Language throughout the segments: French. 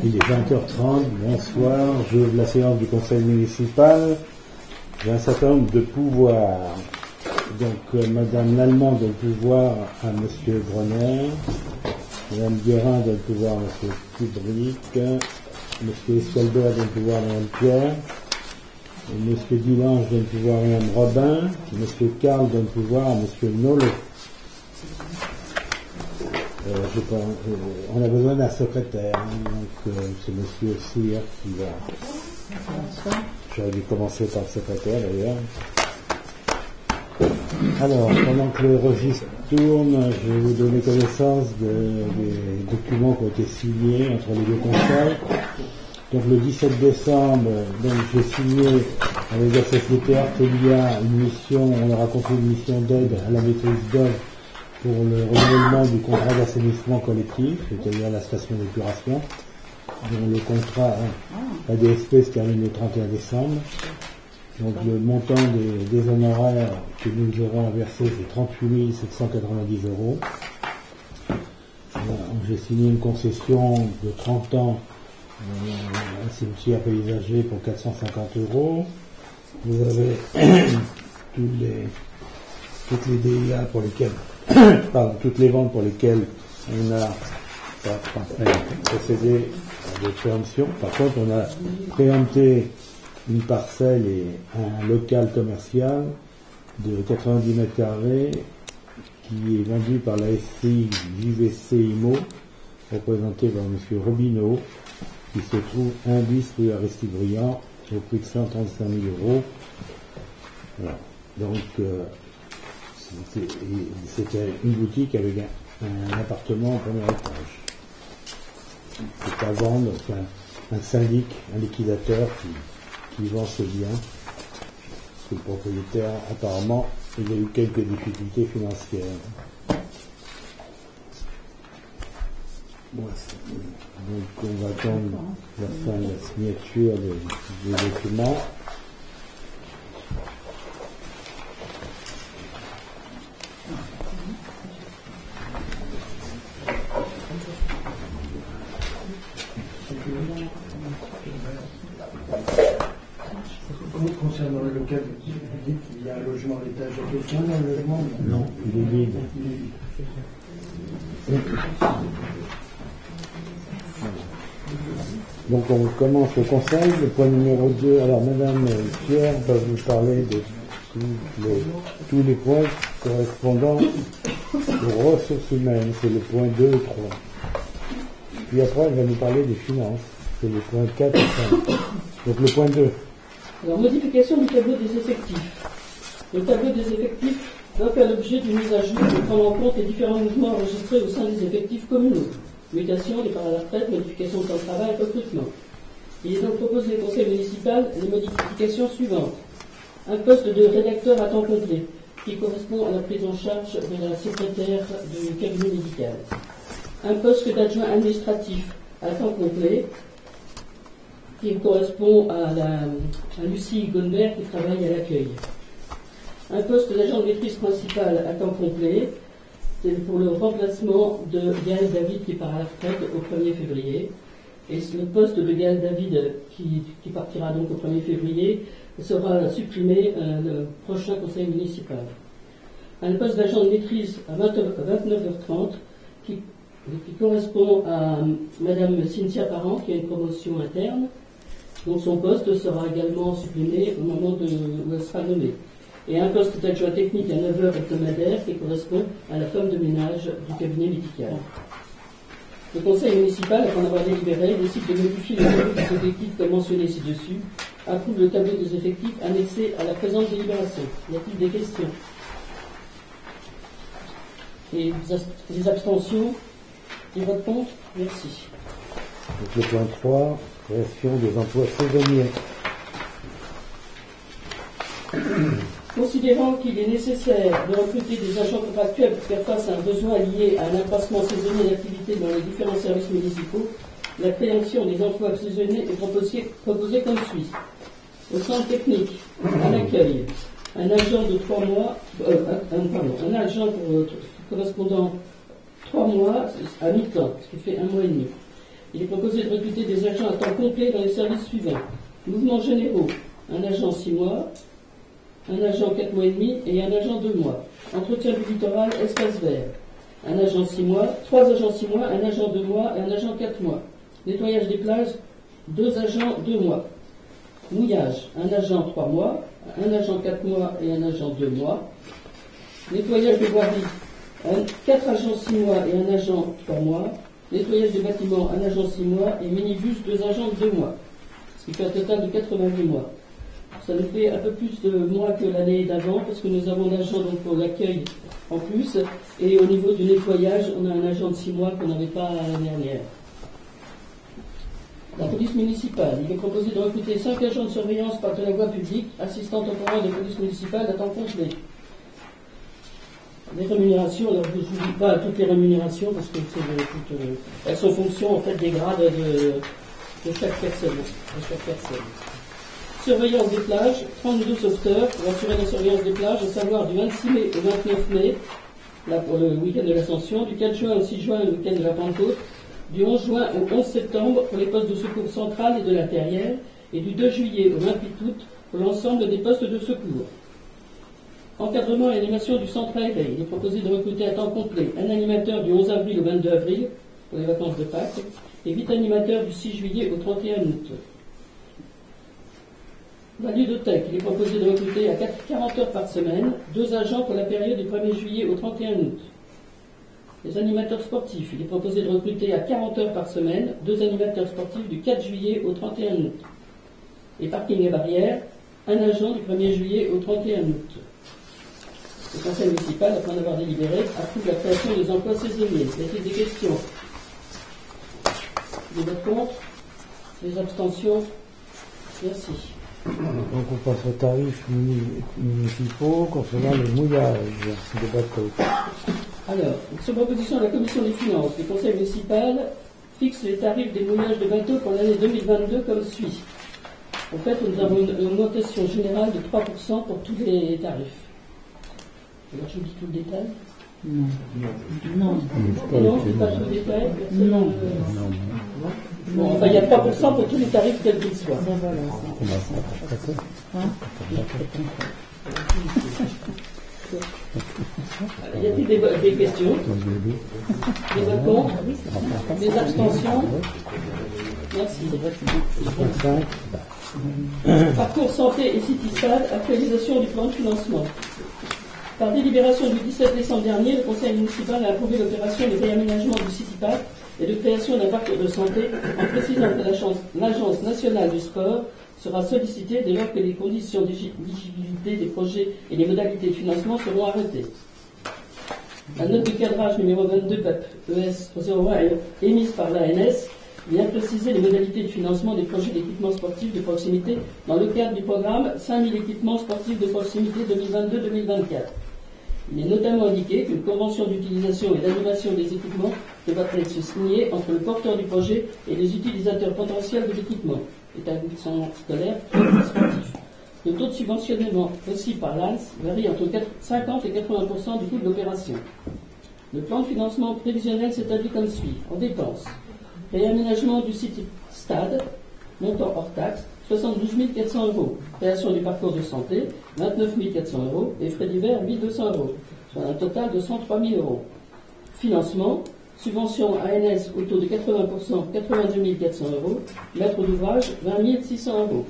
Il est 20h30, bonsoir, j'ouvre la séance du conseil municipal. J'ai un certain nombre de pouvoirs. Donc, Madame Lallemand donne le pouvoir à Monsieur Bronner, Madame Guérin donne le pouvoir à Monsieur Kubrick, Monsieur Escalbert donne le pouvoir à Madame Pierre, et Monsieur Dilange donne le pouvoir à Madame Robin, Monsieur Carl donne le pouvoir à Monsieur Nolo. On a besoin d'un secrétaire, donc c'est Monsieur Cyr qui va. J'aurais dû commencer par le secrétaire d'ailleurs. Alors, pendant que le registre tourne, je vais vous donner connaissance des documents qui ont été signés entre les deux conseils. Donc le 17 décembre, j'ai signé avec la société Artelia une mission, on leur a confié une mission d'aide à la maîtrise d'œuvre pour le renouvellement du contrat d'assainissement collectif, c'est-à-dire la station d'épuration, dont le contrat ADSP se termine le 31 décembre. Donc le montant des honoraires que nous aurons à verser, c'est 38 790 €. J'ai signé une concession de 30 ans à un cimetière paysager pour 450 €. Vous avez toutes les DIA pour lesquelles, toutes les ventes pour lesquelles on a procédé à des préemptions. Par contre, on a préempté une parcelle et un local commercial de 90 mètres carrés qui est vendu par la SCI JVC IMO, représenté par M. Robineau, qui se trouve 1 bis rue Aristide-Briand, au prix de 135 000 €. Voilà. Donc, c'était une boutique avec un appartement au premier étage. C'est à vendre, enfin, un syndic, un liquidateur qui vend ses biens. Le propriétaire, apparemment, il a eu quelques difficultés financières. Donc on va attendre la fin de la signature des documents. Concernant le local, vous dites qu'il y a un logement à l'étage de quelqu'un dans le logement? Non, il est vide. Donc on commence le conseil, le point numéro 2. Alors Madame Pierre va vous parler de tous les points correspondant aux ressources humaines, c'est le point 2 et 3. Puis après elle va nous parler des finances, c'est le point 4 et 5. Donc le point 2. Alors, modification du tableau des effectifs. Le tableau des effectifs doit faire l'objet d'une mise à jour pour prendre en compte les différents mouvements enregistrés au sein des effectifs communaux. Mutation, départ à la retraite, modification de temps de travail, recrutement. Il est donc proposé au conseil municipal les modifications suivantes. Un poste de rédacteur à temps complet, qui correspond à la prise en charge de la secrétaire du cabinet médical. Un poste d'adjoint administratif à temps complet, qui correspond à Lucie Gondberg qui travaille à l'accueil. Un poste d'agent de maîtrise principale à temps complet, c'est pour le remplacement de Gaël David qui part à la retraite au 1er février. Et le poste de Gaël David qui partira donc au 1er février sera supprimé le prochain conseil municipal. Un poste d'agent de maîtrise à 29h30 qui correspond à Madame Cynthia Parent qui a une promotion interne. Donc son poste sera également supprimé au moment où elle sera nommée. Et un poste d'adjoint technique à 9 heures hebdomadaires qui correspond à la femme de ménage du cabinet médical. Le conseil municipal, après en avoir délibéré, décide de modifier le tableau des effectifs comme mentionné ci-dessus, approuve le tableau des effectifs annexé à la présente délibération. Y a-t-il des questions? Et des abstentions? Des votes contre? Merci. Donc le point 3, création des emplois saisonniers. Considérant qu'il est nécessaire de recruter des agents contractuels pour faire face à un besoin lié à un accroissement saisonnier d'activité dans les différents services municipaux, la création des emplois saisonniers est proposée comme suit. Au centre technique, à l'accueil, un agent de 3 mois, un agent correspondant 3 mois à mi-temps, ce qui fait 1 mois et demi. Il est proposé de recruter des agents à temps complet dans les services suivants. Mouvements généraux, un agent 6 mois, un agent 4 mois et demi et un agent 2 mois. Entretien du littoral, espace vert, un agent 6 mois, 3 agents 6 mois, un agent 2 mois et un agent 4 mois. Nettoyage des plages, 2 agents 2 mois. Mouillage, un agent 3 mois, un agent 4 mois et un agent 2 mois. Nettoyage de voirie, 4 agents 6 mois et un agent 3 mois. Nettoyage des bâtiments, un agent 6 mois et minibus, 2 agents 2 mois. Ce qui fait un total de 88 mois. Ça nous fait un peu plus de mois que l'année d'avant parce que nous avons un agent donc, pour l'accueil en plus. Et au niveau du nettoyage, on a un agent de 6 mois qu'on n'avait pas l'année dernière. La police municipale. Il est proposé de recruter 5 agents de surveillance par de la voie publique, assistants temporaires de police municipale à temps complet. Les rémunérations, alors je ne vous dis pas toutes les rémunérations parce que elles sont en fonction en fait des grades de chaque personne. Surveillance des plages, 32 sauveteurs pour assurer la surveillance des plages, à savoir du 26 mai au 29 mai, là pour le week-end de l'Ascension, du 4 juin au 6 juin, le week-end de la Pentecôte, du 11 juin au 11 septembre pour les postes de secours central et de la terrière, et du 2 juillet au 28 août pour l'ensemble des postes de secours. Encadrement et animation du centre aéré. Il est proposé de recruter à temps complet un animateur du 11 avril au 22 avril pour les vacances de Pâques et 8 animateurs du 6 juillet au 31 août. La ludothèque. Il est proposé de recruter à 40 heures par semaine 2 agents pour la période du 1er juillet au 31 août. Les animateurs sportifs. Il est proposé de recruter à 40 heures par semaine 2 animateurs sportifs du 4 juillet au 31 août. Et parking et barrières, un agent du 1er juillet au 31 août. Le conseil municipal, après en avoir délibéré, approuve la création des emplois saisonniers. Y a-t-il des questions? Des votes contre? Des abstentions? Merci. Donc on passe aux tarifs municipaux concernant le mouillage des bateaux. Alors, sur proposition de la Commission des finances, le conseil municipal fixe les tarifs des mouillages de bateaux pour l'année 2022 comme suit. En fait, nous avons une augmentation générale de 3% pour tous les tarifs. Alors, je vous dis tout le détail? Non, je ne dis pas tout le détail. Non. Bon, enfin, il y a 3% pour tous les tarifs quels qu'ils soient. Y a-t-il des questions? Des votes contre? Des abstentions? Merci. Parcours santé et CityStade, actualisation du plan de financement. Par délibération du 17 décembre dernier, le conseil municipal a approuvé l'opération de réaménagement du CityPark et de création d'un parcours de santé en précisant que l'Agence nationale du sport sera sollicitée dès lors que les conditions d'éligibilité des projets et les modalités de financement seront arrêtées. La note de cadrage numéro 22 PEP ES 01 émise par l'ANS vient préciser les modalités de financement des projets d'équipements sportifs de proximité dans le cadre du programme 5000 équipements sportifs de proximité 2022-2024. Il est notamment indiqué qu'une convention d'utilisation et d'animation des équipements devra être signée entre le porteur du projet et les utilisateurs potentiels de l'équipement, établissement scolaire et sportif. Le taux de subventionnement possible par l'ANS varie entre 50 et 80% du coût de l'opération. Le plan de financement prévisionnel s'établit comme suit. En dépenses, réaménagement du site stade, montant hors taxe, 72 400 €. Création du parcours de santé, 29 400 €. Et frais divers, 1 200 €. Soit un total de 103 000 €. Financement, subvention ANS au taux de 80%, 82 400 €. Maître d'ouvrage, 20 600 €.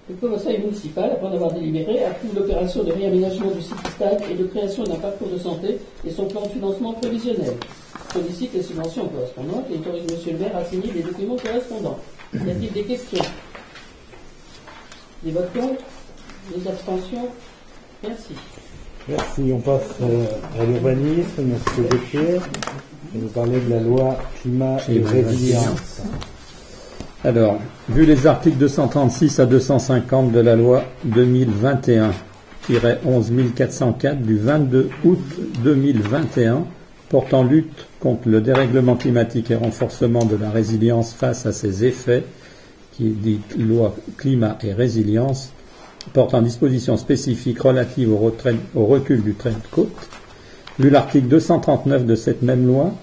Le conseil municipal, après en avoir délibéré, approuve l'opération de réaménagement du site stade et de création d'un parcours de santé et son plan de financement prévisionnel. Sollicite les subventions correspondantes et autorise M. le maire à signer les documents correspondants. Y a-t-il des questions? Des votes contre? Des abstentions? Merci. Merci. On passe à l'urbanisme. M. Desquier va nous parler de la loi climat et résilience. Alors, vu les articles 236 à 250 de la loi 2021-11404 du 22 août 2021 portant lutte contre le dérèglement climatique et renforcement de la résilience face à ses effets, qui est dite loi climat et résilience, portant dispositions spécifiques relatives au recul du trait de côte, lu l'article 239 de cette même loi,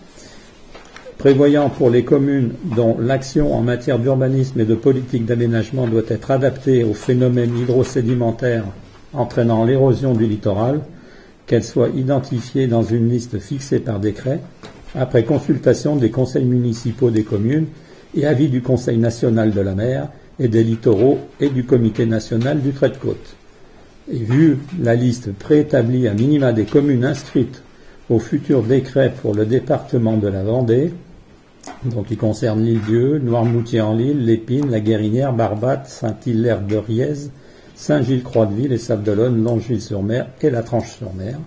prévoyant pour les communes dont l'action en matière d'urbanisme et de politique d'aménagement doit être adaptée aux phénomènes hydrosédimentaires entraînant l'érosion du littoral, qu'elle soit identifiée dans une liste fixée par décret, après consultation des conseils municipaux des communes et avis du Conseil national de la mer et des littoraux et du Comité national du trait de côte. Et vu la liste préétablie à minima des communes inscrites au futur décret pour le département de la Vendée, donc qui concerne l'Île-Dieu, Noirmoutier-en-l'Île, Lépine, la Guérinière, Barbate, Saint-Hilaire-de-Riez, Saint-Gilles-Croix-de-Ville et Sables-d'Olonne, Longeville-sur-Mer et la Tranche-sur-Mer.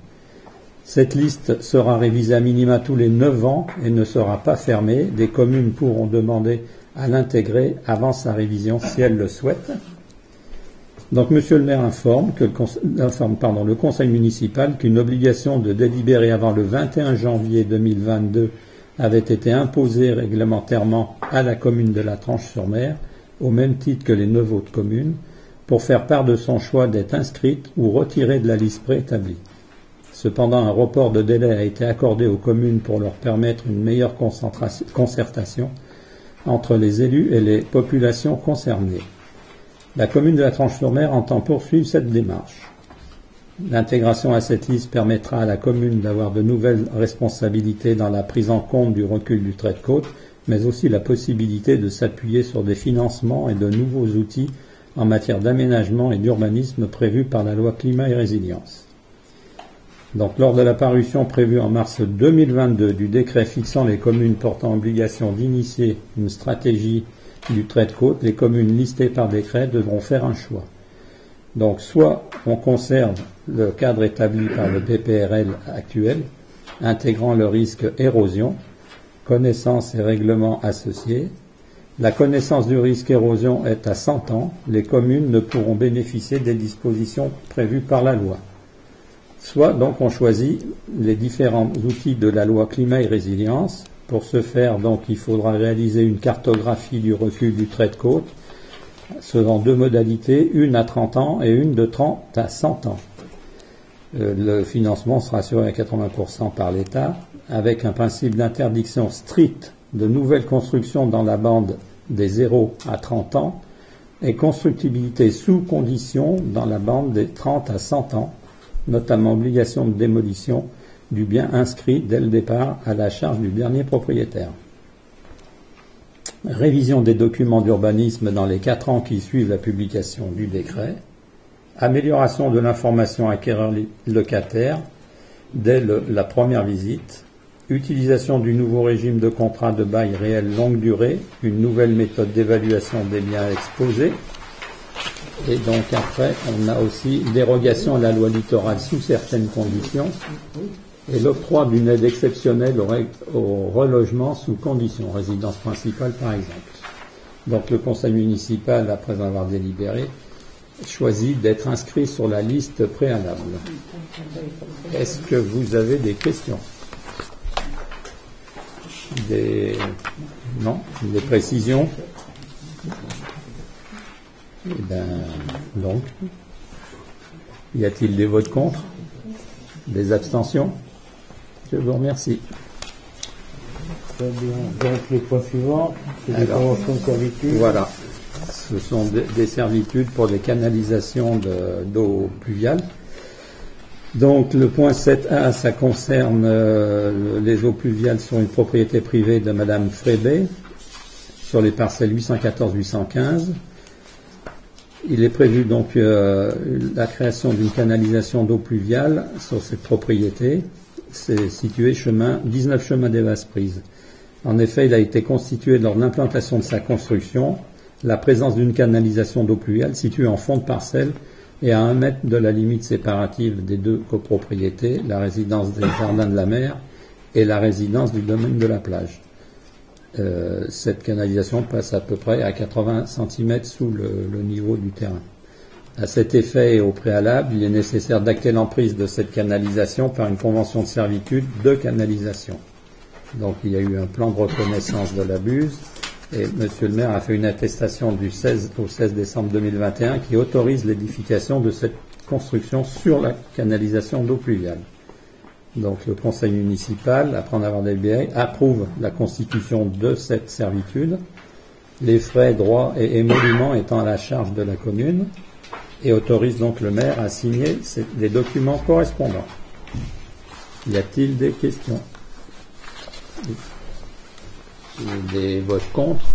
Cette liste sera révisée à minima tous les 9 ans et ne sera pas fermée. Des communes pourront demander à l'intégrer avant sa révision si elles le souhaitent. Donc Monsieur le maire informe le conseil municipal qu'une obligation de délibérer avant le 21 janvier 2022 avait été imposée réglementairement à la commune de la Tranche-sur-Mer, au même titre que les 9 autres communes, pour faire part de son choix d'être inscrite ou retirée de la liste préétablie. Cependant, un report de délai a été accordé aux communes pour leur permettre une meilleure concertation entre les élus et les populations concernées. La commune de la Tranche-sur-Mer entend poursuivre cette démarche. L'intégration à cette liste permettra à la commune d'avoir de nouvelles responsabilités dans la prise en compte du recul du trait de côte, mais aussi la possibilité de s'appuyer sur des financements et de nouveaux outils en matière d'aménagement et d'urbanisme prévus par la loi Climat et Résilience. Donc, lors de la parution prévue en mars 2022 du décret fixant les communes portant obligation d'initier une stratégie du trait de côte, les communes listées par décret devront faire un choix. Donc, soit on conserve le cadre établi par le PPRL actuel, intégrant le risque érosion, connaissance et règlements associés. La connaissance du risque érosion est à 100 ans. Les communes ne pourront bénéficier des dispositions prévues par la loi. Soit donc on choisit les différents outils de la loi Climat et Résilience. Pour ce faire, donc, il faudra réaliser une cartographie du recul du trait de côte selon 2 modalités, une à 30 ans et une de 30 à 100 ans. Le financement sera assuré à 80% par l'État, avec un principe d'interdiction stricte de nouvelles constructions dans la bande des 0 à 30 ans et constructibilité sous condition dans la bande des 30 à 100 ans, notamment obligation de démolition du bien inscrit dès le départ à la charge du dernier propriétaire. Révision des documents d'urbanisme dans les 4 ans qui suivent la publication du décret. Amélioration de l'information acquéreur locataire dès la première visite. Utilisation du nouveau régime de contrat de bail réel longue durée. Une nouvelle méthode d'évaluation des biens exposés. Et donc après, on a aussi dérogation à la loi littorale sous certaines conditions et l'octroi d'une aide exceptionnelle au relogement sous conditions, résidence principale par exemple. Donc le conseil municipal, après avoir délibéré, choisit d'être inscrit sur la liste préalable. Est-ce que vous avez des questions? Des précisions? Eh bien, donc, y a-t-il des votes contre? Des abstentions? Je vous remercie. Très bien. Donc, le point suivant, c'est des conventions de servitude. Voilà. Ce sont des servitudes pour les canalisations d'eau pluviale. Donc, le point 7a, ça concerne les eaux pluviales sur une propriété privée de Madame Frébet, sur les parcelles 814-815. Il est prévu donc la création d'une canalisation d'eau pluviale sur cette propriété. C'est situé 19 chemin des Vasses-Prises. En effet, il a été constitué lors de l'implantation de sa construction la présence d'une canalisation d'eau pluviale située en fond de parcelle et à 1 mètre de la limite séparative des 2 copropriétés, la résidence des Jardins de la Mer et la résidence du domaine de la plage. Cette canalisation passe à peu près à 80 cm sous le niveau du terrain. À cet effet et au préalable, il est nécessaire d'acter l'emprise de cette canalisation par une convention de servitude de canalisation. Donc il y a eu un plan de reconnaissance de la buse Et Monsieur le maire a fait une attestation du 16 au 16 décembre 2021 qui autorise l'édification de cette construction sur la canalisation d'eau pluviale. Donc le conseil municipal, après en avoir délibéré, approuve la constitution de cette servitude, les frais, droits et émoluments étant à la charge de la commune, et autorise donc le maire à signer les documents correspondants. Y a-t-il des questions? Des votes contre?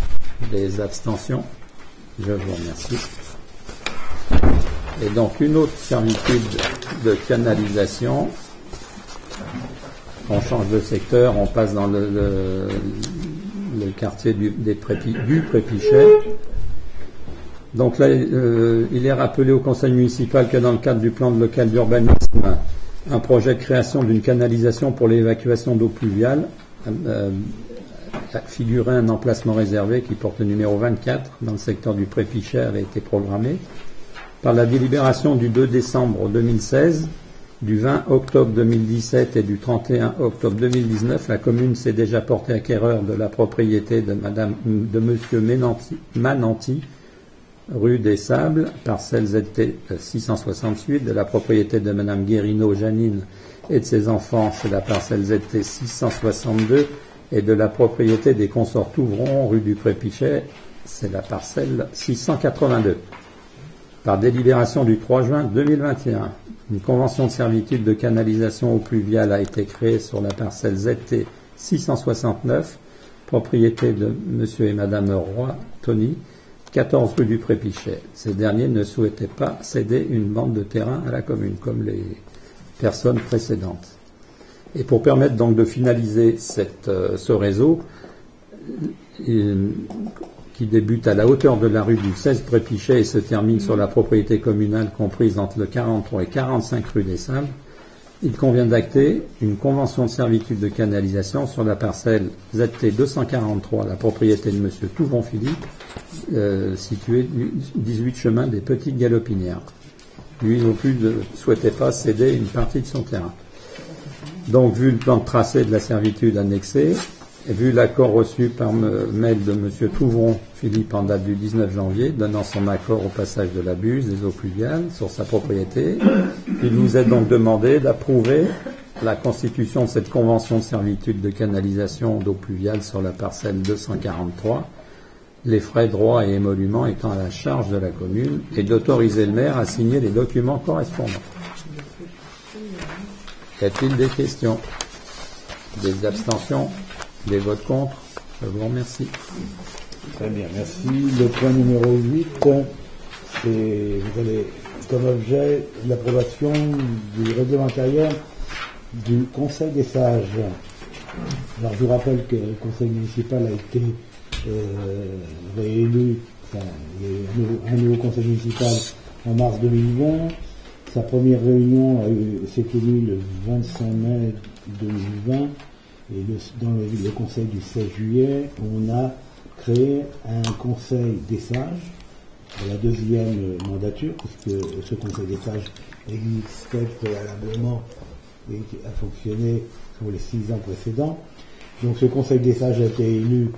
Des abstentions? Je vous remercie. Et donc une autre servitude de canalisation. On change de secteur, on passe dans le quartier du Prépichet. Donc là, il est rappelé au conseil municipal que dans le cadre du plan de local d'urbanisme, un projet de création d'une canalisation pour l'évacuation d'eau pluviale figurait un emplacement réservé qui porte le numéro 24 dans le secteur du Prépichet avait été programmé. Par la délibération du 2 décembre 2016, du 20 octobre 2017 et du 31 octobre 2019, la commune s'est déjà portée acquéreur de la propriété de Monsieur Mananti, rue des Sables, parcelle ZT 668, de la propriété de Madame Guérino Janine et de ses enfants, c'est la parcelle ZT 662, et de la propriété des consorts Touvron, rue du Prépichet, c'est la parcelle 682. Par délibération du 3 juin 2021, une convention de servitude de canalisation eau pluviale a été créée sur la parcelle ZT 669, propriété de Monsieur et Madame Roy Tony, 14 rue du Prépichet. Ces derniers ne souhaitaient pas céder une bande de terrain à la commune, comme les personnes précédentes. Et pour permettre donc de finaliser ce réseau, qui débute à la hauteur de la rue du 16 Prépichet et se termine sur la propriété communale comprise entre le 43 et 45 rue des Sables, il convient d'acter une convention de servitude de canalisation sur la parcelle ZT 243, la propriété de M. Touvon-Philippe, située 18 chemin des Petites Galopinières. Lui non plus ne souhaitait pas céder une partie de son terrain. Donc, vu le plan de tracé de la servitude annexée, et vu l'accord reçu par mail de M. Touvron-Philippe en date du 19 janvier, donnant son accord au passage de la buse des eaux pluviales sur sa propriété, il vous est donc demandé d'approuver la constitution de cette convention de servitude de canalisation d'eau pluviale sur la parcelle 243, les frais, droits et émoluments étant à la charge de la commune, et d'autoriser le maire à signer les documents correspondants. Y a-t-il des questions? Des abstentions? Des votes contre? Je vous remercie. Très bien, merci. Le point numéro 8, c'est, vous avez comme objet l'approbation du règlement intérieur du Conseil des sages. Alors je vous rappelle que le Conseil municipal a été réélu, enfin, il y a eu un nouveau Conseil municipal en mars 2020. Sa première réunion s'est tenue le 25 mai 2020 et dans le conseil du 16 juillet, on a créé un conseil des sages de la deuxième mandature, puisque ce conseil des sages existait préalablement et a fonctionné sur les 6 ans précédents. Donc ce conseil des sages a été élu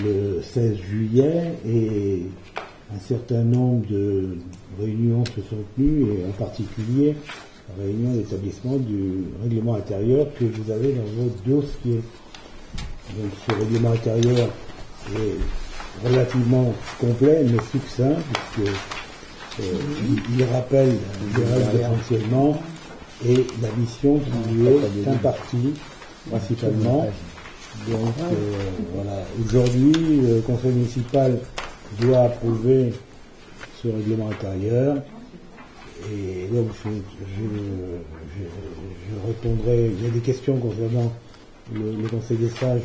le 16 juillet et un certain nombre de réunions se sont tenues, et en particulier la réunion d'établissement du règlement intérieur que vous avez dans votre dossier. Donc ce règlement intérieur est relativement complet mais succinct, puisque il rappelle les règles de fonctionnement et la mission qui lui est impartie principalement. Donc voilà, aujourd'hui le conseil municipal doit approuver ce règlement intérieur, et donc je répondrai, il y a des questions concernant le conseil des sages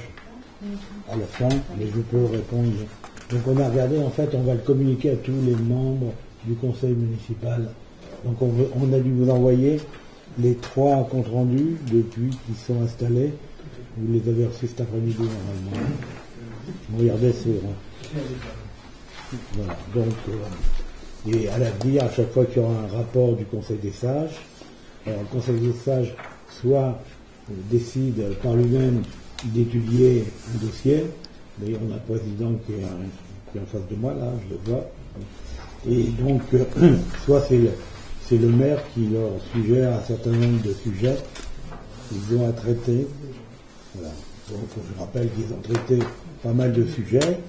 à la fin, mais je peux répondre. Donc on a regardé, en fait on va le communiquer à tous les membres du conseil municipal. Donc on a dû vous envoyer les 3 comptes rendus depuis qu'ils sont installés. Vous les avez reçus cet après-midi normalement. Regardez, c'est voilà. Donc, et à l'avenir, à chaque fois qu'il y aura un rapport du Conseil des sages, alors le Conseil des sages soit décide par lui-même d'étudier un dossier, D'ailleurs, on a le président qui est en face de moi, là, je le vois. Et donc, soit c'est le maire qui leur suggère un certain nombre de sujets qu'ils ont à traiter. Voilà. Donc, je rappelle qu'ils ont traité pas mal de sujets,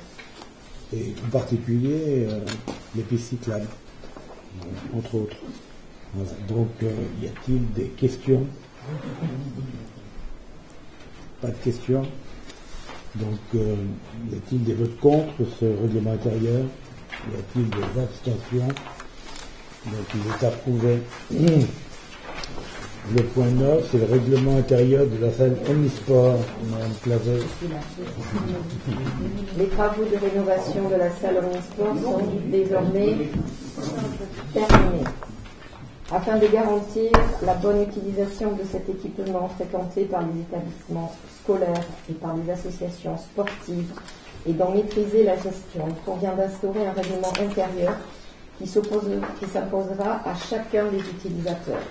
et en particulier les pistes cyclables, entre autres. Voilà. Donc, y a-t-il des questions? Pas de questions. Donc, y a-t-il des votes contre ce règlement intérieur? Y a-t-il des abstentions? Donc, il est approuvé. Le point 9, c'est le règlement intérieur de la salle Omnisport. Madame Clavet. Les travaux de rénovation de la salle Omnisport sont désormais terminés. Afin de garantir la bonne utilisation de cet équipement fréquenté par les établissements scolaires et par les associations sportives et d'en maîtriser la gestion, il convient d'instaurer un règlement intérieur qui s'imposera à chacun des utilisateurs.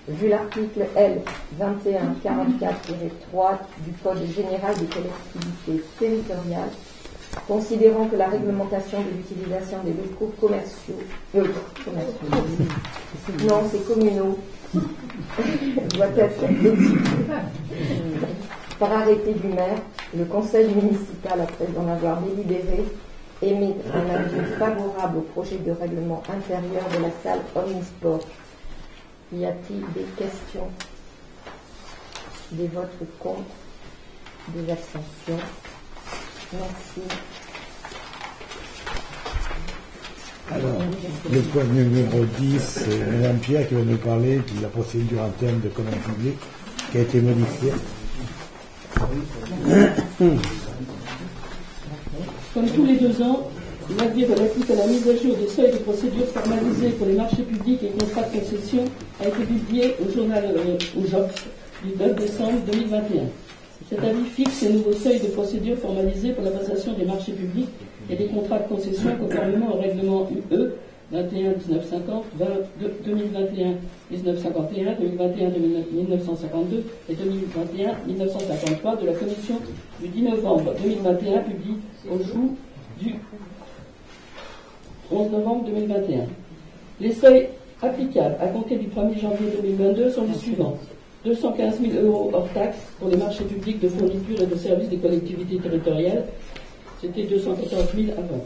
Vu l'article L. 2144-3 du Code général des collectivités territoriales, considérant que la réglementation de l'utilisation des locaux commerciaux, non, c'est communaux, doit être par arrêté du maire, le conseil municipal, après en avoir délibéré, émet un avis favorable au projet de règlement intérieur de la salle Omnisport. Y a-t-il des questions, des votes contre, des abstentions? Merci. Alors, le point numéro 10, c'est Mme Pierre qui va nous parler de la procédure interne de commande publique qui a été modifiée. Comme tous les 2 ans, l'avis relatif à la mise à jour des seuils de procédure formalisés pour les marchés publics et contrats de concession a été publié au journal au JOPS du 9 décembre 2021. Cet avis fixe les nouveaux seuils de procédure formalisés pour la passation des marchés publics et des contrats de concession conformément au règlement UE 21-1950, 2021-1951, 2021-1952 et 2021-1953 de la Commission du 10 novembre 2021, publié au jour du 11 novembre 2021. Les seuils applicables à compter du 1er janvier 2022 sont les suivants. 215 000 € hors taxes pour les marchés publics de fourniture et de services des collectivités territoriales. C'était 214 000 avant.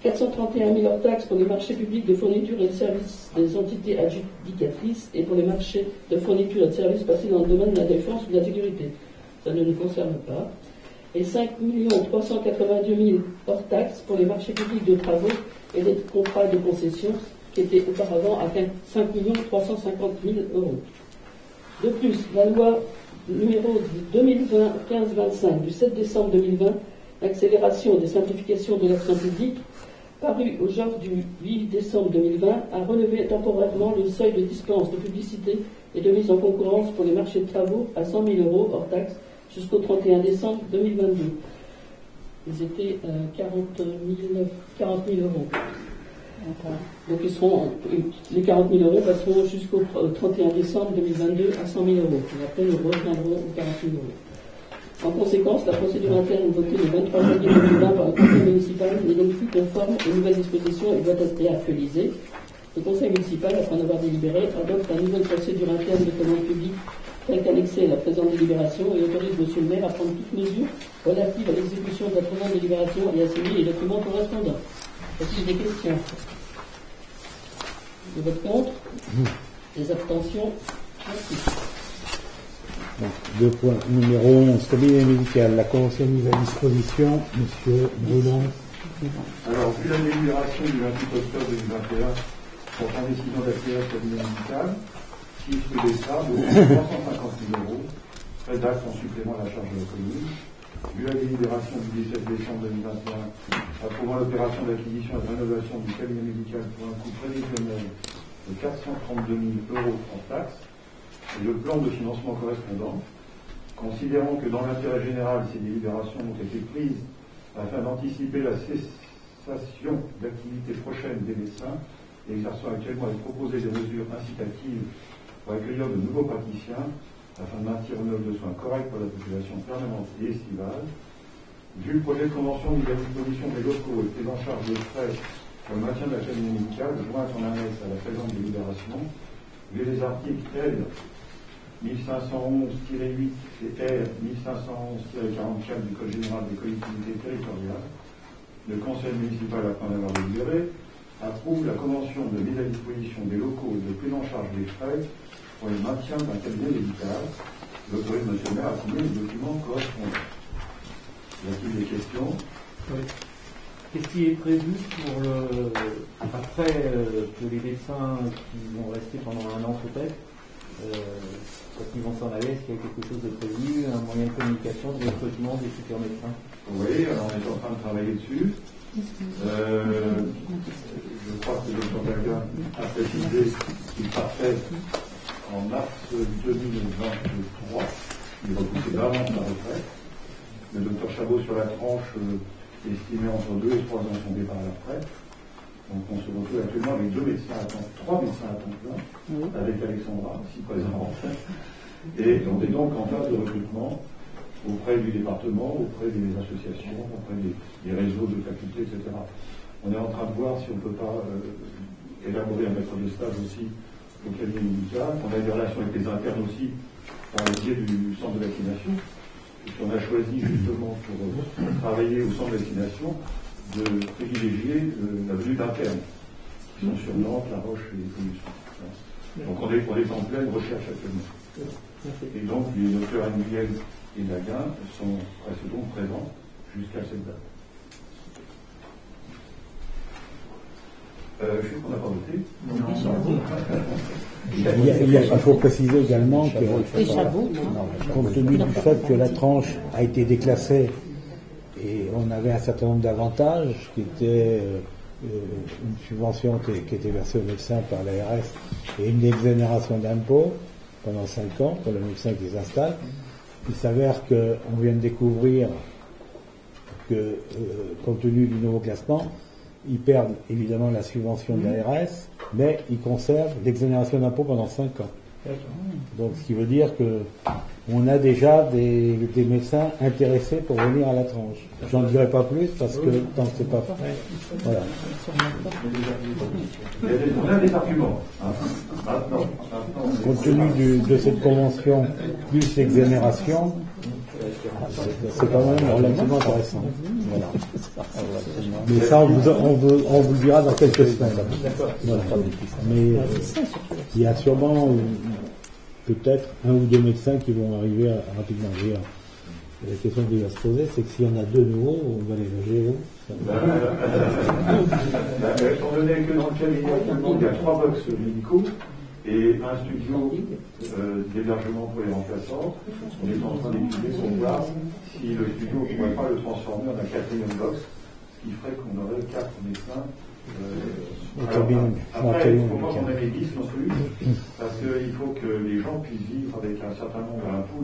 431 000 hors taxes pour les marchés publics de fourniture et de services des entités adjudicatrices et pour les marchés de fourniture et de services passés dans le domaine de la défense ou de la sécurité. Ça ne nous concerne pas. Et 5 382 000 hors taxes pour les marchés publics de travaux et des contrats de concession qui étaient auparavant à 5 350 000 €. De plus, la loi numéro 2020-15-25 du 7 décembre 2020, l'accélération des simplifications de l'action publique, parue au genre du 8 décembre 2020, a relevé temporairement le seuil de dispense de publicité et de mise en concurrence pour les marchés de travaux à 100 000 € hors taxes jusqu'au 31 décembre 2022. Ils étaient 40 000 €. Donc les 40 000 € passeront jusqu'au 31 décembre 2022 à 100 000 €. Et après, nous reviendrons aux 40 000 €. En conséquence, la procédure interne votée le 23 janvier 2020 par le Conseil municipal n'est donc plus conforme aux nouvelles dispositions et doit être réactualisée. Le Conseil municipal, après en avoir délibéré, adopte la nouvelle procédure interne de commande publique telle qu'annexée à la présente délibération et autorise M. le maire à prendre toute mesure relative à l'exécution de la présente délibération et à signer les documents correspondants. Est-ce des questions? Des votes contre? Des abstentions? Merci. Donc, le point numéro 11, cabinet médical, la convention mise à disposition, M. Boulon. Alors, vu la délibération du 28 octobre 2021 portant décision d'acquérir le cabinet médical, chiffre d'État de 350 000 €, frais d'actes en supplément à la charge de la commune. Vu la délibération du 17 décembre 2021 approuvant l'opération d'acquisition et de rénovation du cabinet médical pour un coût prévisionnel de 432 000 € en taxes, et le plan de financement correspondant, considérant que dans l'intérêt général, ces délibérations ont été prises afin d'anticiper la cessation d'activité prochaine des médecins, exerçant actuellement et proposer des mesures incitatives pour accueillir de nouveaux praticiens, afin de maintenir une offre de soins correcte pour la population permanente et estivale, Vu le projet de convention mise à disposition des locaux et prise en charge des frais pour le maintien de la cabinet médicale, joint en annexe à la présente délibération, vu les articles L 1511-8 et R 1511-44 du Code général des collectivités territoriales, le Conseil municipal, après en avoir délibéré, approuve la convention de mise à disposition des locaux et de prise en charge des frais pour le maintien d'un cabinet médical. L'autorité nationale a signé le document correspondant. Y a-t-il des questions? Oui. Qu'est-ce qui est prévu pour après que les médecins qui vont rester pendant un an peut-être, quand ils vont s'en aller, est-ce qu'il y a quelque chose de prévu, un moyen de communication, de recrutement des futurs médecins? Oui, alors on est en train de travailler dessus. Je crois que le Dr Daga a précisé qu'il partait en mars 2023. Il repoussait d'avant sa retraite. Le Dr Chabot sur la tranche estimé entre 2 et 3 ans son départ à la retraite. Donc on se retrouve actuellement avec 3 médecins à temps plein, avec Alexandra, ici présente. Et on est donc en phase de recrutement auprès du département, auprès des associations, auprès des réseaux de facultés, etc. On est en train de voir si on ne peut pas élaborer un maître de stage aussi au cabinet médical. On a des relations avec les internes aussi par le biais du centre de vaccination. Puisqu'on a choisi justement pour travailler au centre de vaccination de privilégier la venue d'internes qui sont sur Nantes, La Roche et les Commissions. Donc on est en pleine recherche actuellement. Et donc les docteurs Annuel et Laguin restent donc présents jusqu'à cette date. Je sais qu'on n'a pas voté. Il faut préciser également que, compte tenu du fait que la tranche a été déclassée et on avait un certain nombre d'avantages qui étaient une subvention qui était versée aux médecins par l'ARS et une exonération d'impôts pendant 5 ans pour le médecin qui s'installe, il s'avère qu'on vient de découvrir que, compte tenu du nouveau classement, ils perdent évidemment la subvention de l'ARS, mais ils conservent l'exonération d'impôt pendant 5 ans. Donc ce qui veut dire qu'on a déjà des médecins intéressés pour venir à la tranche. J'en dirai pas plus parce que tant que c'est pas fait. Voilà. On a des arguments. Maintenant, compte tenu de cette convention plus l'exonération, c'est quand même relativement intéressant. Voilà. Mais ça, on vous le dira dans quelques semaines. Voilà. Mais il y a sûrement peut-être 1 ou 2 médecins qui vont arriver rapidement. La question qui va se poser, c'est que s'il y en a 2 nouveaux, on va les loger où? Étant donné que dans le cabinet, il y a 3 box médicaux et un studio d'hébergement pour les remplaçants, on est en train d'étudier pour voir si le studio ne pourrait pas le transformer en un 4e box, ce qui ferait qu'on aurait 4 médecins. Après, il ne faut pas qu'on ait les 10 non plus, parce qu'il faut que les gens puissent vivre avec un certain nombre, un pool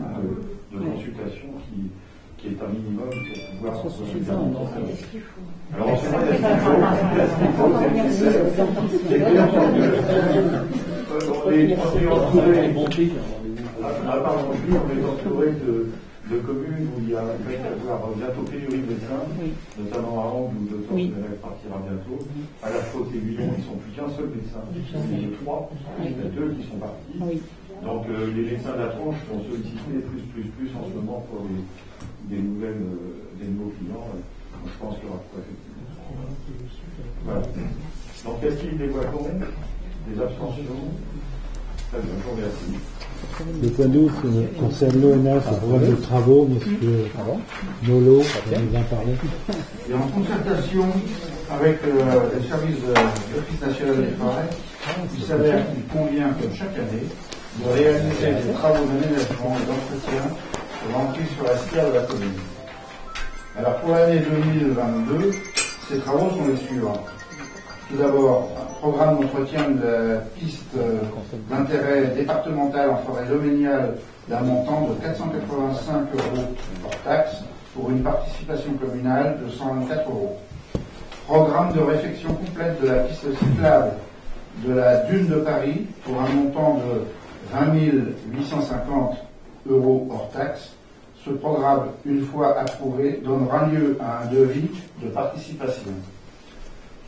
de consultations qui est un minimum pour pouvoir... Alors, en ce moment, il y a ce qu'il faut, c'est bien entendu. On est entouré de communes où il va y avoir bientôt pénurie de médecins, notamment à Angles où le docteur partira bientôt. À la Faute et Lyon, ils ne sont plus qu'un seul médecin, ils sont 3, il y en a 2 qui sont partis. Donc les médecins de la tranche sont sollicités plus en ce moment pour des nouveaux clients. Je pense qu'il y aura quoi effectivement. Voilà. Donc qu'est-ce qu'il dévoile-t-on? Des abstentions. Très bien, je vous remercie. Le point 12 concerne l'ONF, le programme de travaux, monsieur Nolo, vous nous en parler. Et en concertation avec les services de l'Office national des forêts, il s'avère qu'il convient, comme chaque année, de réaliser des travaux d'aménagement et d'entretien pour l'emprise sur la sphère de la commune. Alors pour l'année 2022, ces travaux sont les suivants. Tout d'abord, un programme d'entretien de la piste d'intérêt départemental en forêt domaniale d'un montant de 485 € hors taxe pour une participation communale de 124 €. Programme de réfection complète de la piste cyclable de la Dune de Paris pour un montant de 20 850 € hors taxe, ce programme, une fois approuvé, donnera lieu à un devis de participation.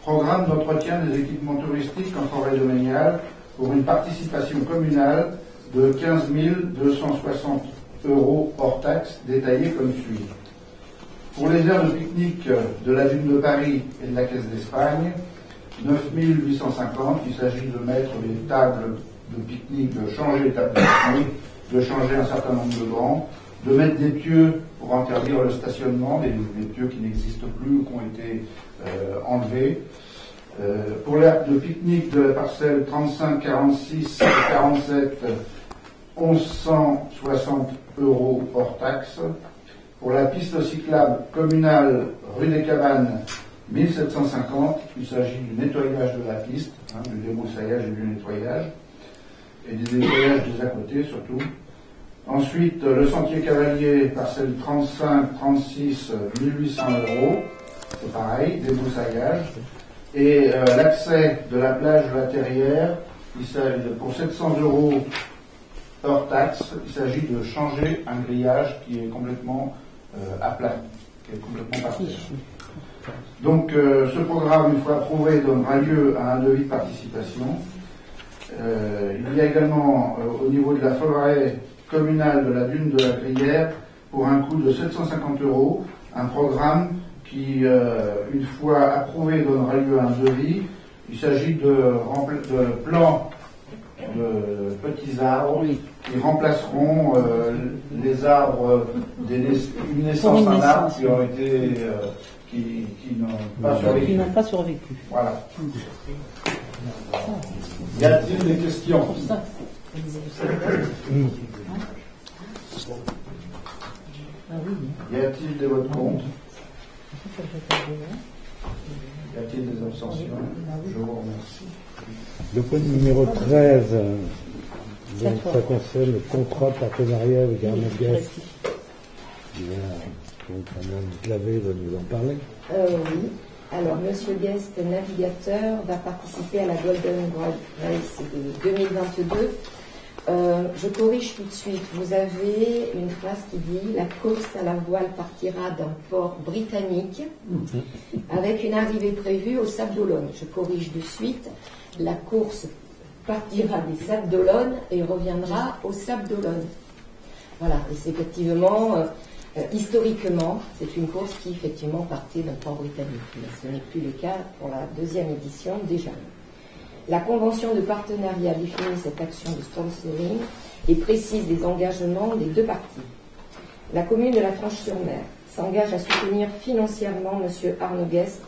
Programme d'entretien des équipements touristiques en forêt domaniale pour une participation communale de 15 260 € hors taxe, détaillé comme suit. Pour les aires de pique-nique de la Dune de Paris et de la Caisse d'Espagne, 9 850, il s'agit de mettre les tables de pique-nique, de changer les tables de pique-nique, de changer un certain nombre de bancs, de mettre des pieux pour interdire le stationnement, des pieux qui n'existent plus ou qui ont été enlevés. Pour l'aire de pique-nique de la parcelle 35, 46 et 47, 1160 € hors taxe. Pour la piste cyclable communale rue des Cabanes, 1750, il s'agit du nettoyage de la piste, du débroussaillage et du nettoyage, et du nettoyage des à côté surtout. Ensuite, le sentier cavalier, parcelle 35, 36, 1800 €, c'est pareil, débroussaillage. Et l'accès de la plage de la Terrière, il s'agit pour 700 € hors taxe, il s'agit de changer un grillage qui est complètement à plat, qui est complètement par terre. Donc ce programme, une fois approuvé, donnera lieu à un devis de participation. Il y a également au niveau de la forêt communale de la Dune de la Gruyère, pour un coût de 750 €, un programme qui, une fois approuvé, donnera lieu à un devis. Il s'agit de plants de petits arbres qui remplaceront les arbres une naissance d'un arbre qui ont été qui n'ont pas survécu. Voilà. Y a-t-il des questions? Y a-t-il des votes contre? Y a-t-il des abstentions? Je vous remercie. Le point numéro 13, donc ça concerne le contrat de partenariat avec Arnaud Guest. Donc, Madame Clavé va nous en parler. Oui. Alors, Monsieur Guest, navigateur, va participer à la Golden Race de 2022. Je corrige tout de suite. Vous avez une phrase qui dit « La course à la voile partira d'un port britannique avec une arrivée prévue au Sables d'Olonne. » Je corrige de suite. La course partira des Sables d'Olonne et reviendra au Sables d'Olonne. Voilà. Et c'est effectivement, historiquement, c'est une course qui effectivement partait d'un port britannique. Mais ce n'est plus le cas pour la deuxième édition déjà. La convention de partenariat définit cette action de sponsoring et précise les engagements des deux parties. La commune de la Tranche-sur-Mer s'engage à soutenir financièrement M. Arnaud Guest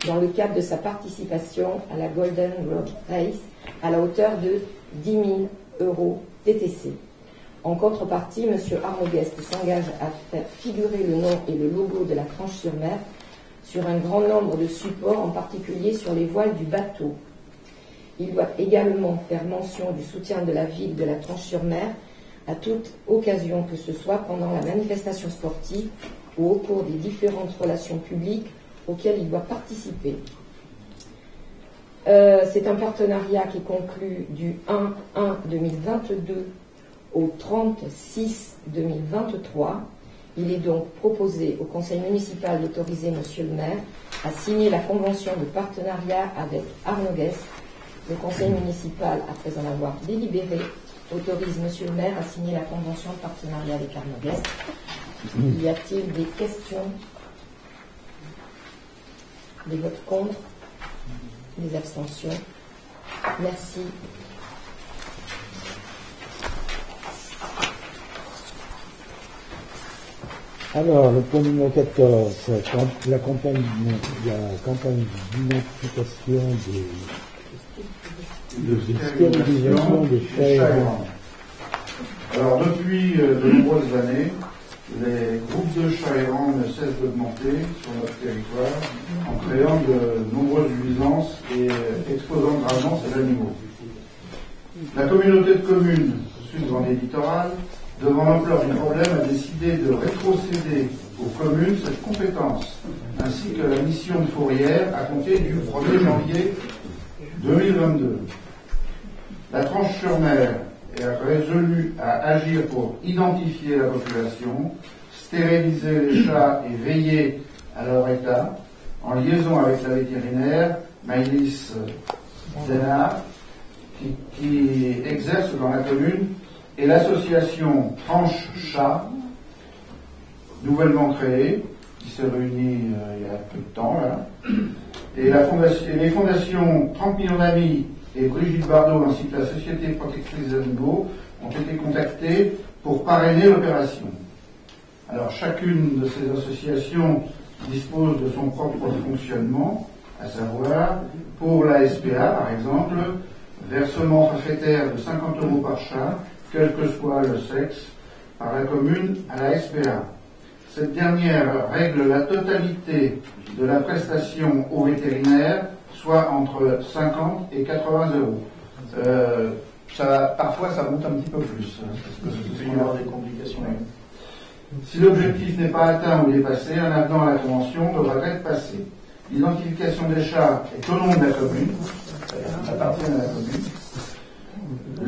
dans le cadre de sa participation à la Golden Road Race à la hauteur de 10 000 € TTC. En contrepartie, M. Arnaud Guest s'engage à faire figurer le nom et le logo de la Tranche-sur-Mer sur un grand nombre de supports, en particulier sur les voiles du bateau. Il doit également faire mention du soutien de la ville de la Tranche-sur-Mer à toute occasion que ce soit pendant la manifestation sportive ou au cours des différentes relations publiques auxquelles il doit participer. C'est un partenariat qui conclut du 1/1/2022 au 30/6/2023. Il est donc proposé au conseil municipal d'autoriser Monsieur le maire à signer la convention de partenariat avec Arnaud Guest. Le conseil municipal, après en avoir délibéré, autorise Monsieur le maire à signer la convention de partenariat avec Arnaud Guest. Y a-t-il des questions? Des votes contre? Des abstentions? Merci. Alors, le point numéro 14, la campagne d'identification de stérilisation des chats errants. Alors, depuis de nombreuses années, les groupes de chats errants ne cessent d'augmenter sur notre territoire en créant de nombreuses nuisances et exposant gravement ces animaux. La communauté de communes Sud-Vendée Littoral, devant l'ampleur du problème, a décidé de rétrocéder aux communes cette compétence, ainsi que la mission de fourrière à compter du 1er janvier 2022. La Tranche-sur-Mer est résolue à agir pour identifier la population, stériliser les chats et veiller à leur état, en liaison avec la vétérinaire Maïlis Denard, qui exerce dans la commune, et l'association Tranche Chat, nouvellement créée, qui s'est réunie il y a peu de temps, là, et les fondations 30 millions d'amis et Brigitte Bardot ainsi que la Société protectrice des animaux ont été contactés pour parrainer l'opération. Alors chacune de ces associations dispose de son propre fonctionnement, à savoir, pour la SPA par exemple, versement forfaitaire de 50 € par chat, quel que soit le sexe, par la commune à la SPA. Cette dernière règle la totalité de la prestation aux vétérinaires, soit entre 50 et 80 €. Parfois, ça monte un petit peu plus, parce que il peut y avoir des complications. Si l'objectif n'est pas atteint ou dépassé, un avenant à la convention devra être passé. L'identification des chats est au nom de la commune, ça appartient à la commune.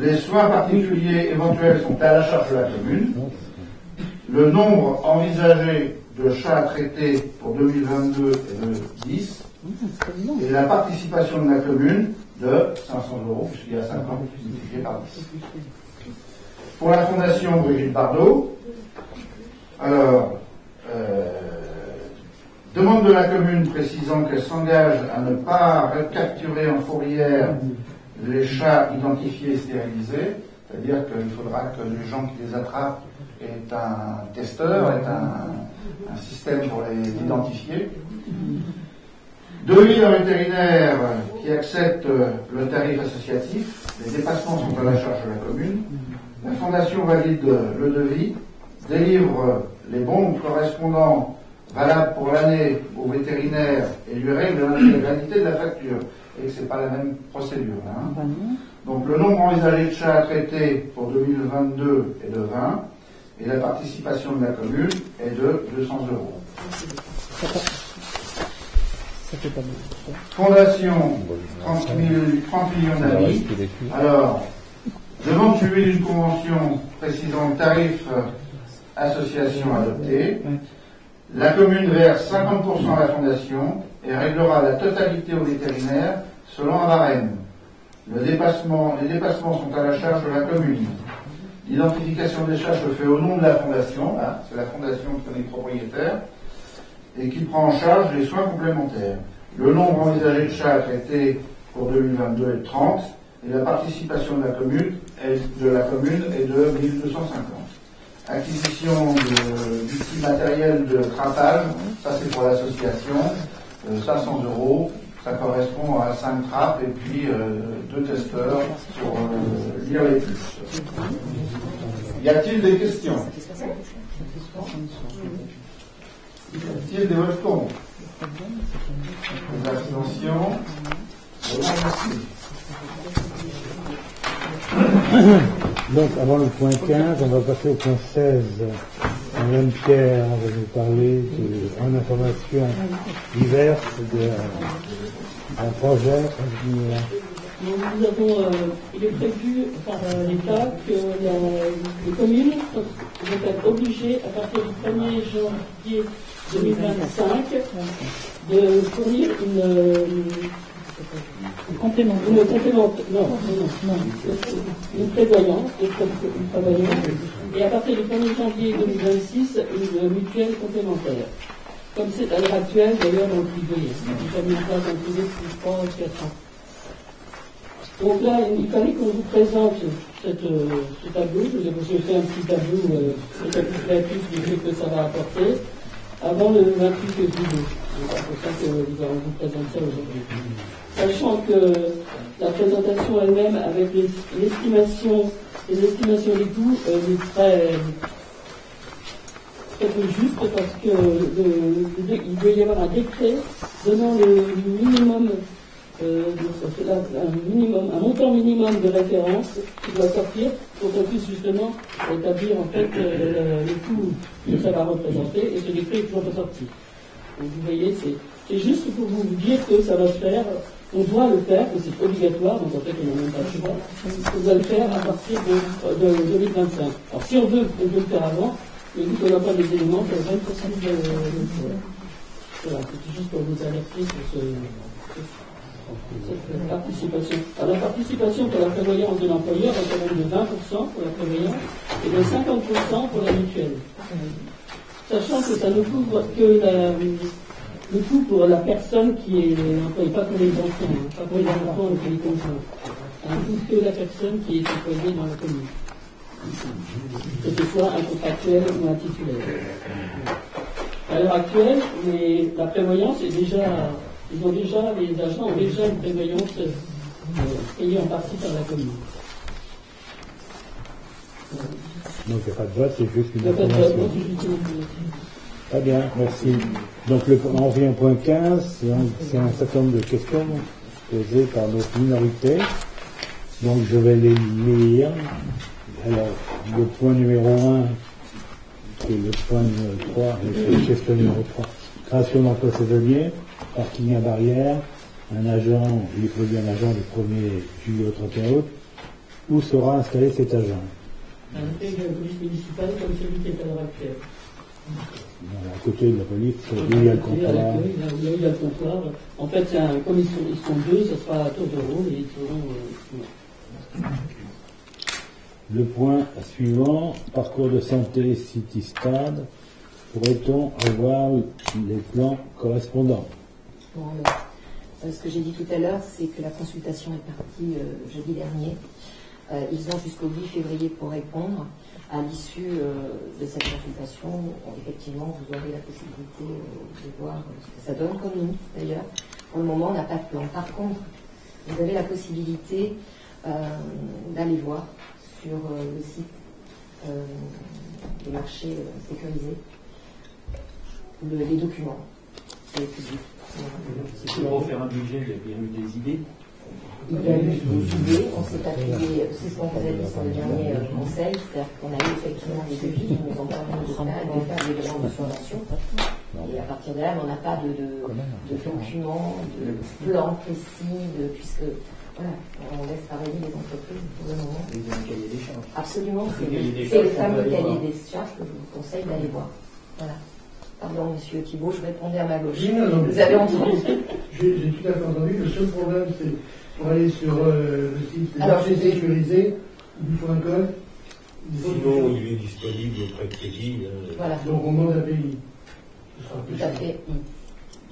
Les soins particuliers éventuels sont à la charge de la commune. Le nombre envisagé de chats traités pour 2022 est de 10. Et la participation de la commune de 500 €, puisqu'il y a 50 multiplié par 10. Pour la fondation Brigitte Bardot, alors, demande de la commune précisant qu'elle s'engage à ne pas capturer en fourrière les chats identifiés et stérilisés, c'est-à-dire qu'il faudra que les gens qui les attrapent aient un testeur, aient un système pour les identifier. Devis d'un vétérinaire qui accepte le tarif associatif, les dépassements sont à la charge de la commune. La fondation valide le devis, délivre les bons correspondants valables pour l'année au vétérinaire et lui règle l'intégralité de la facture. Et que ce n'est pas la même procédure. Hein. Donc le nombre envisagé de chats traités pour 2022 est de 20 et la participation de la commune est de 200 €. Fondation 30 millions d'amis. Alors, demande suivie d'une convention précisant le tarif association adopté. La commune verse 50% à la fondation et réglera la totalité aux vétérinaires selon un barème. Les dépassements sont à la charge de la commune. L'identification des chats se fait au nom de la fondation, là, c'est la fondation qui est propriétaire, et qui prend en charge les soins complémentaires. Le nombre envisagé de chats traités pour 2022 est de 30, et la participation de la commune est de 1250. Acquisition d'outils matériels de trappage, ça c'est pour l'association, 500 €, ça correspond à 5 trappes et puis 2 testeurs pour lire les puces. Y a-t-il des questions? Y a-t-il des votes contre? Des abstentions? Donc, avant le point 15, on va passer au point 16. Madame Pierre va nous parler en information diverses d'un projet à venir. Il est prévu par l'État que les communes vont être obligées, à partir du 1er janvier 2025, de fournir une prévoyance, et à partir du 1er janvier 2026, une mutuelle complémentaire. Comme c'est à l'heure actuelle, d'ailleurs, dans le privé. Il a mis en place un privé depuis 3 ou 4 ans. Donc là, il fallait qu'on vous présente ce tableau. J'ai fait un petit tableau récapitulatif du fait que ça va apporter avant le 28 février. C'est pour ça que nous allons vous présenter ça aujourd'hui. Sachant que la présentation elle-même, avec les estimations des coûts, est très peu juste parce que il doit y avoir un décret donnant le minimum. Un montant minimum de référence qui doit sortir pour qu'on puisse justement établir en fait les coûts que ça va représenter, et ce décret est toujours pas sorti. Donc vous voyez, c'est juste pour vous dire que ça va se faire, on doit le faire, que c'est obligatoire, donc en fait on n'a même pas le choix, on doit le faire à partir de 2025. Alors si on veut le faire avant, Et vu qu'on n'a pas les éléments, c'est vraiment possible de le faire. Voilà, c'était juste pour vous alerter sur cette participation. Alors, la participation pour la prévoyance de l'employeur est quand même de 20% pour la prévoyance et de 50% pour la mutuelle. Sachant que ça ne couvre que le coût pour la personne qui est employée, pas pour les enfants, hein, pas pour les enfants et pour les conjoints. Ça ne couvre que la personne qui est employée dans la commune. Que ce soit un contractuel ou un titulaire. À l'heure actuelle, la prévoyance est déjà, les agents ont déjà une prévoyance payée en partie par la commune. Donc il n'y a pas de vote, c'est juste une Il n'y a pas de information. vote, c'est juste une information. Très bien, merci. Donc on revient au point 15, c'est un certain nombre de questions posées par notre minorité. Donc je vais les lire. Alors, le point numéro 1, et le point numéro 3, la question numéro 3, création d'emplois saisonniers, parking à barrière, un agent, il faut dire un agent du 1er juillet au 31 août. Où sera installé cet agent? Un intégré de la police municipale comme celui qui est à l'heure actuelle. À côté de la police, où il y a le comptoir. Là où il y a le comptoir. En fait, comme ils sont deux, ce sera à tour de rôle et ils seront. Le point suivant, parcours de santé City Stade, pourrait-on avoir les plans correspondants? Bon, ce que j'ai dit tout à l'heure, c'est que la consultation est partie jeudi dernier. Ils ont jusqu'au 8 février pour répondre. À l'issue de cette consultation, effectivement, vous aurez la possibilité de voir ce que ça donne comme nous, d'ailleurs. Pour le moment, on n'a pas de plan. Par contre, vous avez la possibilité d'aller voir sur le site des marchés sécurisés les documents. C'est public. C'est pour refaire un budget, il y a eu des idées. Il y a eu des idées, on s'est appuyé, c'est ce qu'on vous a dit sur le dernier conseil, c'est-à-dire qu'on a eu effectivement des devis qui nous ont permis de faire des demandes de subvention. Et à partir de là, on n'a pas de documents, de plan précis, puisque voilà, on laisse travailler les entreprises pour le moment. Ils ont un cahier des charges. Absolument, c'est le fameux cahier des charges que je vous conseille d'aller voir. Voilà. Pardon, monsieur Thibault, je répondais à ma gauche. Non, vous avez entendu. J'ai tout à fait entendu. Le seul problème, c'est pour aller sur le site des Alors, marchés sécurisés, il faut un code. Sinon, il est disponible auprès de Teddy. Voilà. Donc on demande un pays. Ce sera plus Tout à simple. fait.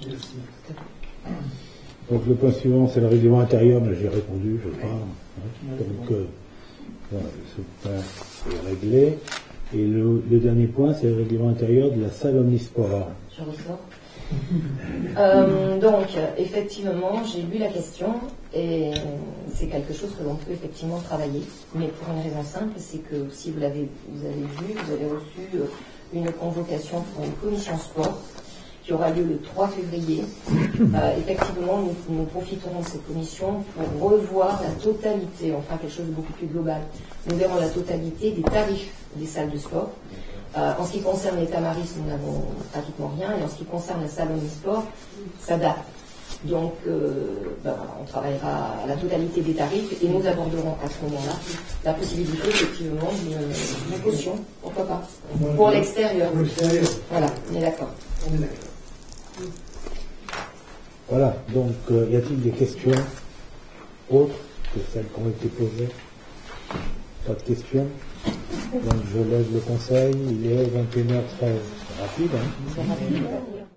Merci. Donc le point suivant, c'est le règlement intérieur, mais j'ai répondu, je crois. Donc voilà, ce point est réglé. Et le dernier point, c'est le règlement intérieur de la salle omnisport. Je ressors. Donc, effectivement, j'ai lu la question et c'est quelque chose que l'on peut effectivement travailler. Mais pour une raison simple, c'est que si vous avez vu, vous avez reçu une convocation pour une commission sport qui aura lieu le 3 février. Effectivement, nous profiterons de cette commission pour revoir la totalité, enfin quelque chose de beaucoup plus global. Nous verrons la totalité des tarifs des salles de sport. En ce qui concerne les tamaris, nous n'avons pratiquement rien, et en ce qui concerne la salle omnisport, ça date. Donc, on travaillera à la totalité des tarifs et nous aborderons à ce moment-là la possibilité effectivement d'une caution, pourquoi pas, pour l'extérieur. Pour l'extérieur. Voilà, on est d'accord. On est d'accord. Voilà, donc y a-t-il des questions autres que celles qui ont été posées? Pas de questions? Donc je lève le conseil, il est 21h13. Rapide, hein?